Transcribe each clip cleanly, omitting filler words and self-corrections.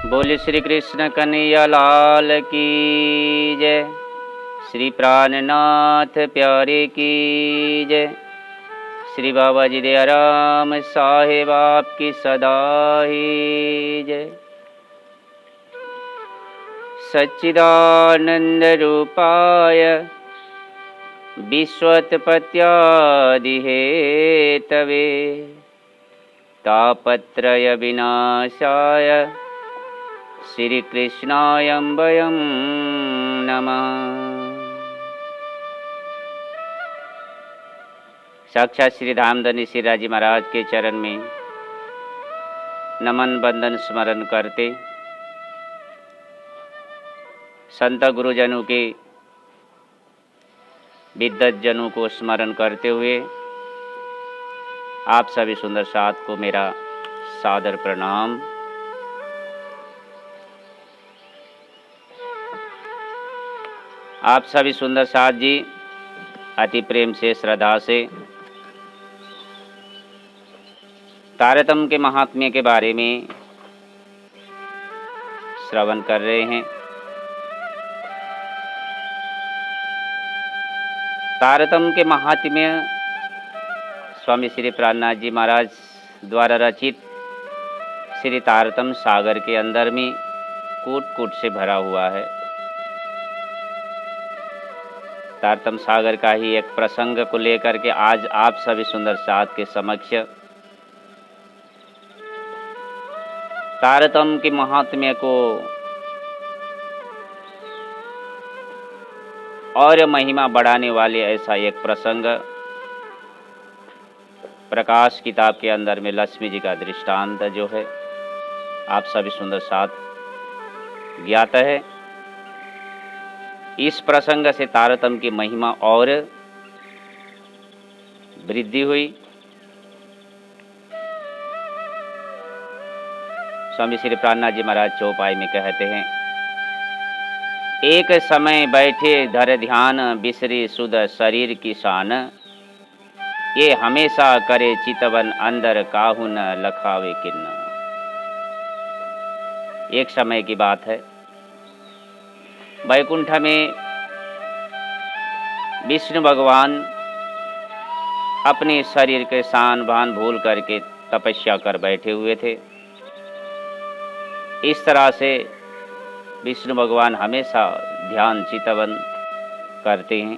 बोले श्री कृष्ण कन्हैया लाल की जय। श्री प्राणनाथ प्यारे की जय। श्री बाबा जी दया राम साहेब आपकी सदा ही जय। सच्चिदानंद रूपाय विश्वोत्पत्त्यादि हेतवे तापत्रय विनाशाय श्री कृष्णाय वयं नमः। साक्षात श्री धामधनी श्री राजी महाराज के चरण में नमन बंदन स्मरण करते, संत गुरुजनों के विद्वत जनों को स्मरण करते हुए आप सभी सुंदर साथ को मेरा सादर प्रणाम। आप सभी सुंदर साथ जी अति प्रेम से श्रद्धा से तारतम्य के महात्म्य के बारे में श्रवण कर रहे हैं। तारतम्य के महात्म्य स्वामी श्री प्राणनाथ जी महाराज द्वारा रचित श्री तारतम्य सागर के अंदर में कूट कूट से भरा हुआ है। तारतम्य सागर का ही एक प्रसंग को लेकर के आज आप सभी सुंदर साथ के समक्ष तारतम्य के महात्म्य को और महिमा बढ़ाने वाले ऐसा एक प्रसंग प्रकाश किताब के अंदर में लक्ष्मी जी का दृष्टांत जो है आप सभी सुंदर साथ ज्ञात है। इस प्रसंग से तारतम्य की महिमा और वृद्धि हुई। स्वामी श्री प्राणनाथ जी महाराज चौपाई में कहते हैं, एक समय बैठे धर ध्यान बिसरी सुध शरीर की शान, ये हमेशा करे चितवन अंदर काहू न लखावे किन्न। एक समय की बात है, वैकुंठ में विष्णु भगवान अपने शरीर के शान भान भूल करके तपस्या कर बैठे हुए थे। इस तरह से विष्णु भगवान हमेशा ध्यान चितवन करते हैं,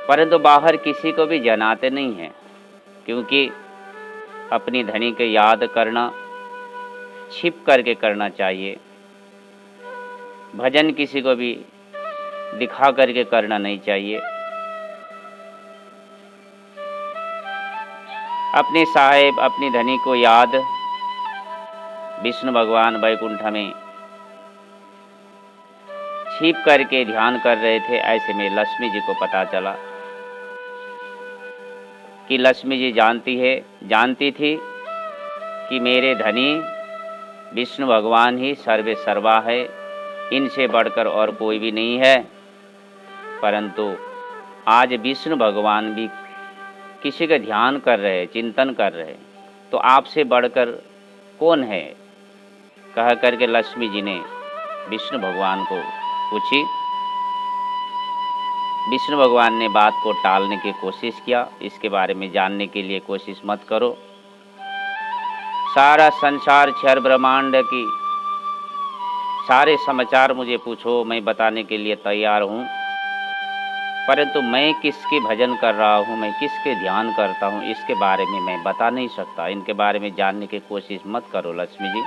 परंतु बाहर किसी को भी जनाते नहीं हैं, क्योंकि अपनी धनी के याद करना छिप करके करना चाहिए। भजन किसी को भी दिखा करके करना नहीं चाहिए। अपने साहेब अपनी धनी को याद विष्णु भगवान वैकुंठ में छिप करके ध्यान कर रहे थे। ऐसे में लक्ष्मी जी को पता चला कि लक्ष्मी जी जानती थी कि मेरे धनी विष्णु भगवान ही सर्वे सर्वा है, इनसे बढ़कर और कोई भी नहीं है। परंतु आज विष्णु भगवान भी किसी का ध्यान कर रहे, चिंतन कर रहे, तो आपसे बढ़कर कौन है, कह करके लक्ष्मी जी ने विष्णु भगवान को पूछी। विष्णु भगवान ने बात को टालने की कोशिश किया, इसके बारे में जानने के लिए कोशिश मत करो। सारा संसार क्षर ब्रह्मांड की सारे समाचार मुझे पूछो, मैं बताने के लिए तैयार हूँ, परंतु मैं किसके भजन कर रहा हूँ, मैं किसके ध्यान करता हूँ, इसके बारे में मैं बता नहीं सकता। इनके बारे में जानने की कोशिश मत करो लक्ष्मी जी।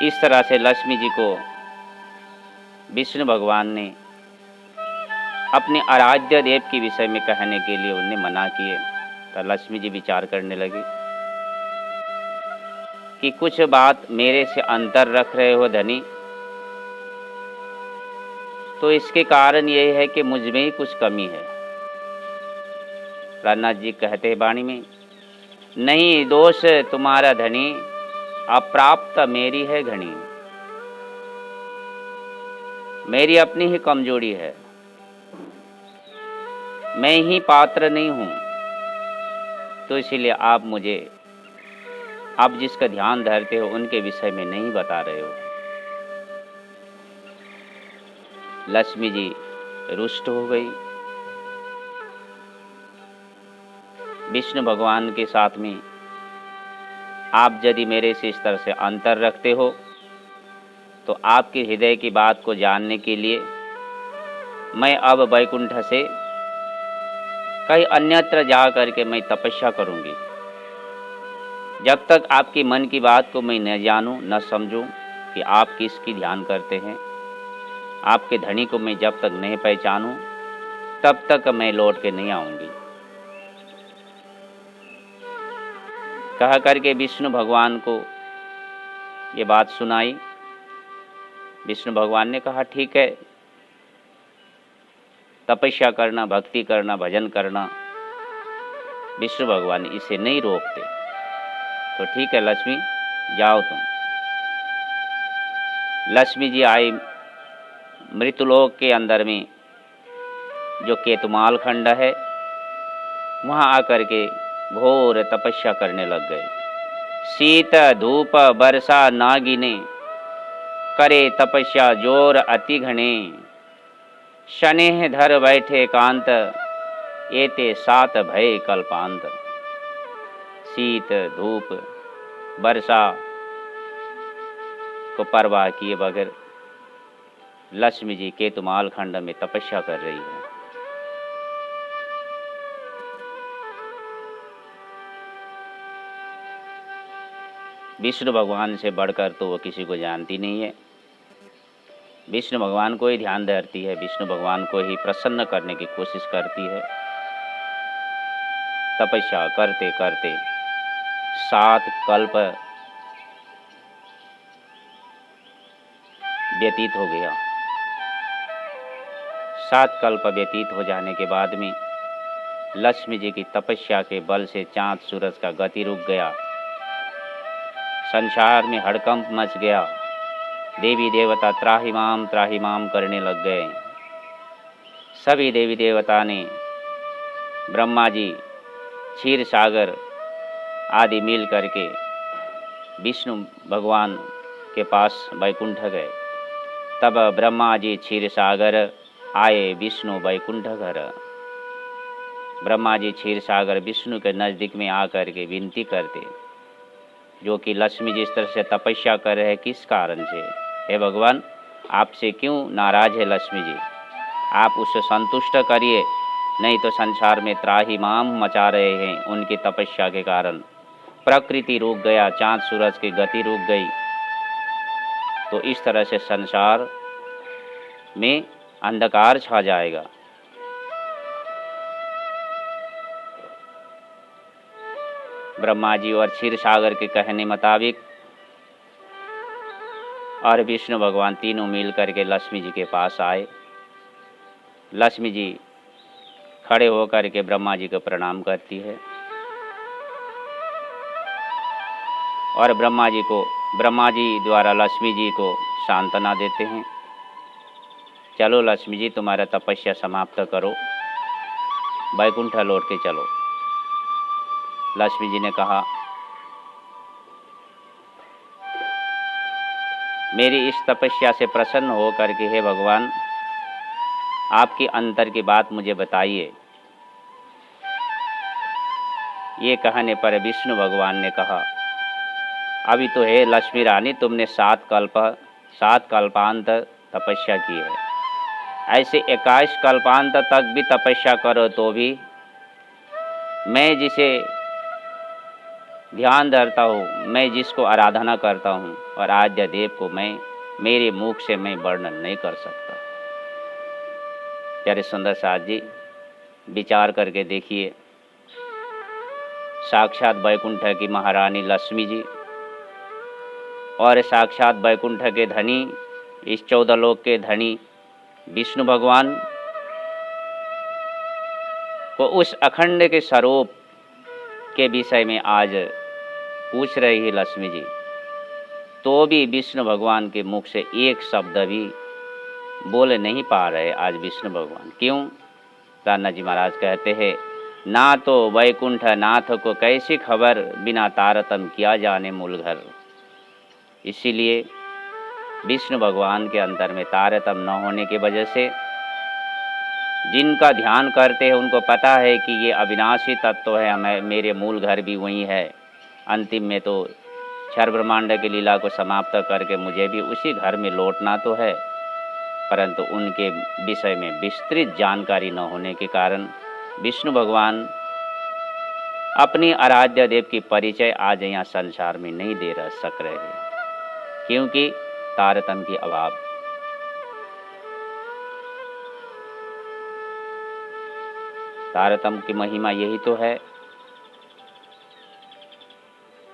इस तरह से लक्ष्मी जी को विष्णु भगवान ने अपने आराध्य देव के विषय में कहने के लिए उन्हें मना किए। तो लक्ष्मी जी विचार करने लगी कि कुछ बात मेरे से अंतर रख रहे हो धनी, तो इसके कारण यह है कि मुझ में ही कुछ कमी है। प्राणनाथ जी कहते हैं वाणी में, नहीं दोष तुम्हारा धनी, अप्राप्त मेरी है घनी। मेरी अपनी ही कमजोरी है, मैं ही पात्र नहीं हूँ। तो इसीलिए आप मुझे, आप जिसका ध्यान धरते हो उनके विषय में नहीं बता रहे हो। लक्ष्मी जी रुष्ट हो गई। विष्णु भगवान के साथ में आप यदि मेरे से इस तरह से अंतर रखते हो तो आपके हृदय की बात को जानने के लिए मैं अब वैकुंठ से कहीं अन्यत्र जा करके मैं तपस्या करूंगी। जब तक आपकी मन की बात को मैं न जानूं, न समझूं कि आप किसकी ध्यान करते हैं, आपके धनी को मैं जब तक नहीं पहचानूं, तब तक मैं लौट के नहीं आऊंगी। कह करके विष्णु भगवान को ये बात सुनाई। विष्णु भगवान ने कहा ठीक है, तपस्या करना, भक्ति करना, भजन करना विष्णु भगवान इसे नहीं रोकते, तो ठीक है लक्ष्मी जाओ तुम। लक्ष्मी जी आई मृतलोक के अंदर में जो केतुमाल खंड है, वहाँ आकर के घोर तपस्या करने लग गए। शीत धूप वर्षा नागिने, करे तपस्या जोर अति घने, शनेह धर बैठे कांत, एते सात भय कल्पांत। शीत धूप वर्षा को परवाह किए बगैर लक्ष्मी जी केतुमाल खंड में तपस्या कर रही है। विष्णु भगवान से बढ़कर तो वो किसी को जानती नहीं है। विष्णु भगवान को ही ध्यान धरती है, विष्णु भगवान को ही प्रसन्न करने की कोशिश करती है। तपस्या करते करते 7 कल्प व्यतीत हो गया। 7 कल्प व्यतीत हो जाने के बाद में लक्ष्मी जी की तपस्या के बल से चांद सूरज का गति रुक गया। संसार में हड़कंप मच गया। देवी देवता त्राहिमाम करने लग गए। सभी देवी देवता ने ब्रह्मा जी, क्षीर सागर आदि मिल करके विष्णु भगवान के पास वैकुंठ गए। तब ब्रह्मा जी क्षीर सागर आए विष्णु वैकुंठ घर। ब्रह्मा जी क्षीर सागर विष्णु के नज़दीक में आकर के विनती करते, जो कि लक्ष्मी जी इस तरह से तपस्या कर रहे हैं, किस कारण से? हे भगवान, आपसे क्यों नाराज है लक्ष्मी जी? आप उससे संतुष्ट करिए, नहीं तो संसार में त्राहिमाम मचा रहे हैं उनकी तपस्या के कारण। प्रकृति रुक गया, चांद सूरज की गति रुक गई, तो इस तरह से संसार में अंधकार छा जाएगा। ब्रह्मा जी और क्षीर सागर के कहने मुताबिक और विष्णु भगवान तीनों मिल करके लक्ष्मी जी के पास आए। लक्ष्मी जी खड़े होकर के ब्रह्मा जी को प्रणाम करती है और ब्रह्मा जी द्वारा लक्ष्मी जी को सांत्वना देते हैं। चलो लक्ष्मी जी, तुम्हारा तपस्या समाप्त करो, वैकुंठ लौट के चलो। लक्ष्मी जी ने कहा, मेरी इस तपस्या से प्रसन्न हो करके हे भगवान, आपकी अंतर की बात मुझे बताइए। ये कहने पर विष्णु भगवान ने कहा, अभी तो हे लक्ष्मी रानी, तुमने 7 कल्पांत तपस्या की है। ऐसे 21 कल्पांत तक भी तपस्या करो तो भी मैं जिसे ध्यान धरता हूँ, मैं जिसको आराधना करता हूँ और आद्य देव को मैं मेरे मुख से मैं वर्णन नहीं कर सकता। प्यारे सुंदर साथ जी, विचार करके देखिए, साक्षात वैकुंठ की महारानी लक्ष्मी जी और साक्षात वैकुंठ के धनी, इस 14 लोक के धनी विष्णु भगवान को उस अखंड के स्वरूप के विषय में आज पूछ रही है लक्ष्मी जी, तो भी विष्णु भगवान के मुख से एक शब्द भी बोल नहीं पा रहे आज विष्णु भगवान। क्यों? राणा जी महाराज कहते हैं, ना तो वैकुंठ नाथ को कैसी खबर, बिना तारतम किया जाने मूल घर। इसीलिए विष्णु भगवान के अंतर में तारतम न होने की वजह से जिनका ध्यान करते हैं उनको पता है कि ये अविनाशी तत्व है, हमें मेरे मूल घर भी वही है। अंतिम में तो क्षर ब्रह्मांड की लीला को समाप्त करके मुझे भी उसी घर में लौटना तो है, परंतु उनके विषय में विस्तृत जानकारी न होने के कारण विष्णु भगवान अपनी आराध्य देव की परिचय आज यहाँ संसार में नहीं दे सक रहे हैं, क्योंकि तारतम्य की अभाव। तारतम्य की महिमा यही तो है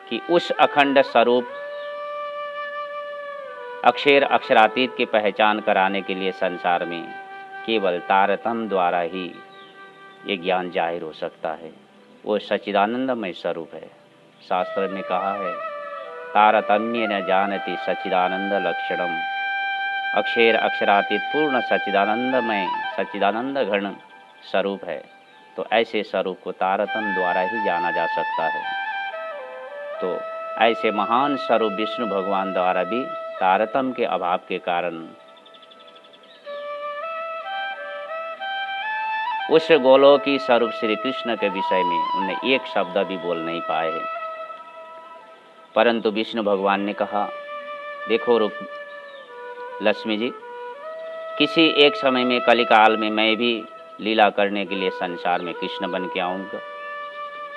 कि उस अखंड स्वरूप अक्षर अक्षरातीत की पहचान कराने के लिए संसार में केवल तारतम्य द्वारा ही ये ज्ञान जाहिर हो सकता है। वो सच्चिदानंदमय स्वरूप है। शास्त्र में कहा है, तारतम्य न जानति सच्चिदानंद लक्षणम। अक्षर अक्षरातीत पूर्ण सच्चिदानंदमय सच्चिदानंद घन स्वरूप है। तो ऐसे स्वरूप को तारतम्य द्वारा ही जाना जा सकता है। तो ऐसे महान स्वरूप विष्णु भगवान द्वारा भी तारतम्य के अभाव के कारण उस गोलोकी स्वरूप श्री कृष्ण के विषय में उन्हें एक शब्द भी बोल नहीं पाए हैं। परंतु विष्णु भगवान ने कहा, देखो लक्ष्मी जी, किसी एक समय में कलिकाल में मैं भी लीला करने के लिए संसार में कृष्ण बन के आऊँगा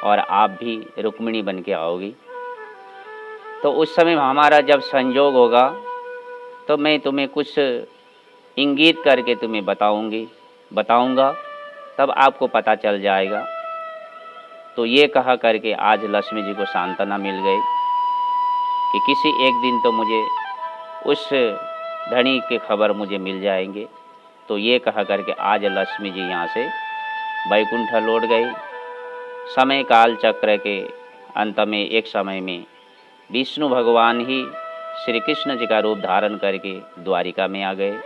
और आप भी रुक्मिणी बन के आओगी। तो उस समय हमारा जब संयोग होगा तो मैं तुम्हें कुछ इंगित करके तुम्हें बताऊंगा, तब आपको पता चल जाएगा। तो ये कहा करके आज लक्ष्मी जी को सांत्वना मिल गई कि किसी एक दिन तो मुझे उस धनी के खबर मुझे मिल जाएंगे। तो ये कहा करके आज लक्ष्मी जी यहाँ से वैकुंठ लौट गई। समय काल चक्र के अंत में एक समय में विष्णु भगवान ही श्री कृष्ण जी का रूप धारण करके द्वारिका में आ गए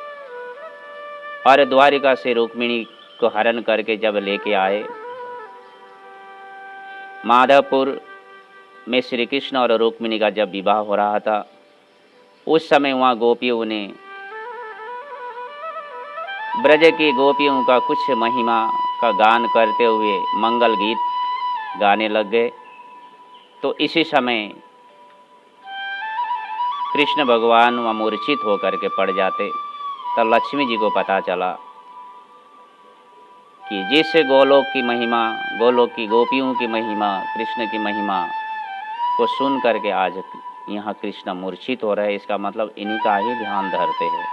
और द्वारिका से रुक्मिणी को हरण करके जब लेके आए, माधवपुर में श्री कृष्ण और रुक्मिणी का जब विवाह हो रहा था, उस समय वहाँ गोपियों ने ब्रज की गोपियों का कुछ महिमा का गान करते हुए मंगल गीत गाने लग गए। तो इसी समय कृष्ण भगवान वहाँ मूर्छित होकर के पड़ जाते। तब लक्ष्मी जी को पता चला कि जिस गोलोक की महिमा, गोलोक की गोपियों की महिमा, कृष्ण की महिमा को सुन करके आज यहाँ कृष्ण मूर्छित हो रहे हैं, इसका मतलब इन्हीं का ही ध्यान धरते हैं।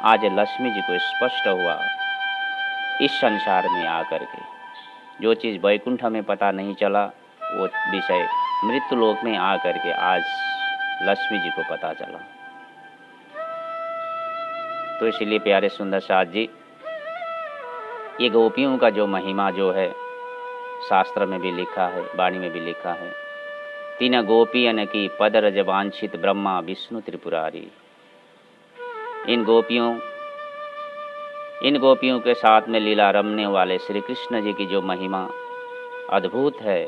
आज लक्ष्मी जी को स्पष्ट हुआ इस संसार में आकर के, जो चीज़ वैकुंठ में पता नहीं चला वो विषय मृत्यु लोक में आकर के आज लक्ष्मी जी को पता चला। तो इसलिए प्यारे सुंदर साथ जी, ये गोपियों का जो महिमा जो है शास्त्र में भी लिखा है, वाणी में भी लिखा है, तीन गोपियन की पद रज वांछित ब्रह्मा विष्णु त्रिपुरारी। इन गोपियों के साथ में लीला रमने वाले श्री कृष्ण जी की जो महिमा अद्भुत है,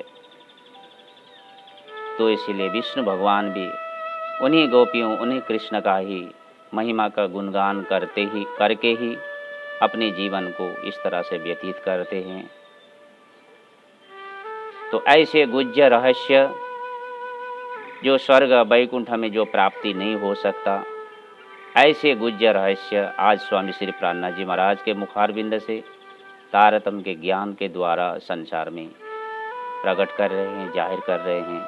तो इसलिए विष्णु भगवान भी उन्हीं गोपियों, उन्हीं कृष्ण का ही महिमा का गुणगान करके ही अपने जीवन को इस तरह से व्यतीत करते हैं। तो ऐसे गुह्य रहस्य जो स्वर्ग वैकुंठ में जो प्राप्ति नहीं हो सकता, ऐसे गुह्य रहस्य आज स्वामी श्री प्राणनाथ जी महाराज के मुखारविंद से तारतम्य के ज्ञान के द्वारा संसार में प्रकट कर रहे हैं, जाहिर कर रहे हैं।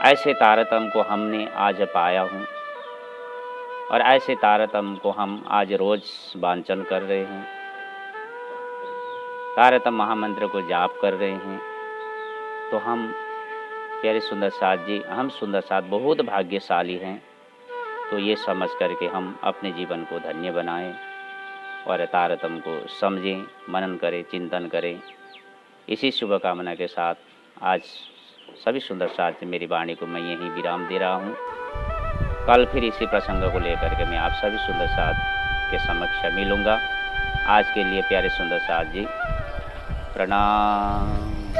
ऐसे तारतम्य को हमने आज पाया हूँ और ऐसे तारतम्य को हम आज रोज वांचन कर रहे हैं, तारतम्य महामंत्र को जाप कर रहे हैं। तो हम प्यारे सुंदर साथ जी, हम सुंदर साथ बहुत भाग्यशाली हैं। तो ये समझ करके हम अपने जीवन को धन्य बनाएं और तारतम्य को समझें, मनन करें, चिंतन करें। इसी शुभकामना के साथ आज सभी सुंदर साथ जी मेरी वाणी को मैं यहीं विराम दे रहा हूँ। कल फिर इसी प्रसंग को लेकर के मैं आप सभी सुंदर साथ के समक्ष मिलूँगा। आज के लिए प्यारे सुंदर साथ जी प्रणाम।